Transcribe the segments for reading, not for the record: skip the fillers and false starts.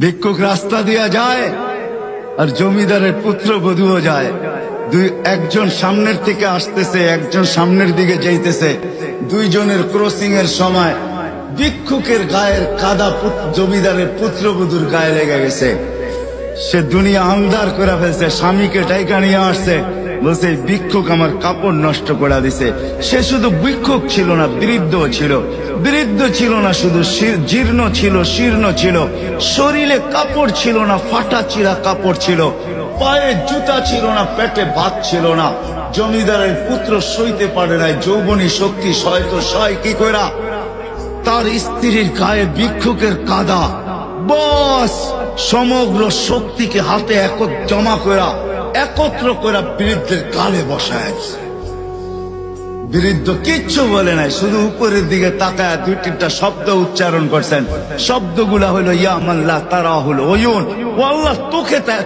ভিক্ষুক রাস্তা দিয়া যায় আর জমিদারের পুত্রবধূও যায়। একজন সামনের থেকে আসতেছে, একজন সামনের দিকে যাইতেছে। দুইজনের ক্রসিং এর সময় ভিক্ষুকের গায়ের কাদা জমিদারের পুত্রবধূর গায়ে লেগে গেছে। সে দুনিয়া আন্ধার করে ফেলছে, স্বামীকে ডাইকা নিয়ে আসছে, বলছে ভিক্ষুক আমার কাপড় নষ্ট করে দিছে। সে শুধু ভিক্ষুক ছিল না, বৃদ্ধ ছিল। বৃদ্ধ ছিল না শুধু, জীর্ণ ছিল, শীর্ণ ছিল। শরীরে কাপড় ছিল না, ফাটা চিরা কাপড় ছিল। পায়ে জুতা ছিল না, পেটে ভাত ছিল না। জমিদারের পুত্র সইতে পারে নাই, যৌবনী শক্তি সয় তো সয় কি কইরা। তার স্ত্রীর গায়ে ভিক্ষুকের কাদা, বস সমগ্র শক্তিকে হাতে জমা করা, একত্র করা বৃদ্ধের গালে বসায়। বৃদ্ধ কিচ্ছু বলে নাই, শুধু উপরের দিকে তাকায় দুই তিনটা শব্দ উচ্চারণ করছেন। শব্দগুলা হলো ইয়া মাল্লাহ তারা হলো ওয়ুন, ও আল্লাহ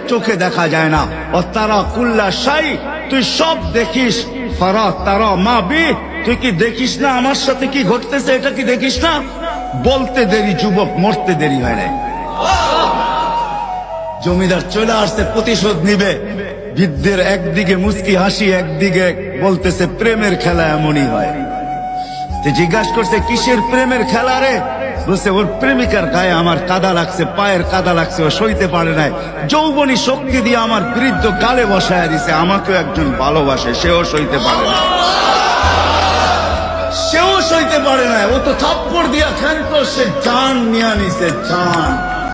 চোখে দেখা যায় না। ও তারা কুল্লা শাই, তুই সব দেখিস। ফারা তারা মা বি, তুই কি দেখিস না আমার সাথে কি ঘটতেছে, এটা কি দেখিস না? বলতে দেরি যুবক, মরতে দেরি হয় না। জমিদার চলে আসছে, প্রতিশোধ নিবে। বৃদ্ধের একদিকে মুস্কি হাসি, একদিকে বলতেছে প্রেমের খেলা এমনই হয়। জিজ্ঞাসা করছে কিসের প্রেমের খেলা রে? বলছে ওর প্রেমিকার গায়ে আমার কাদা লাগছে, পায়ের কাদা লাগছে, ও সইতে পারে নাই। যৌবনী শক্তি দিয়ে আমার বৃদ্ধ গালে বসায় দিছে। আমাকেও একজন ভালোবাসে, সেও সইতে পারে না, সেও সইতে পারে না। ও তো থাপ্পড় দিয়া খেলতো, সে জান নিয়ে নিছে, জান।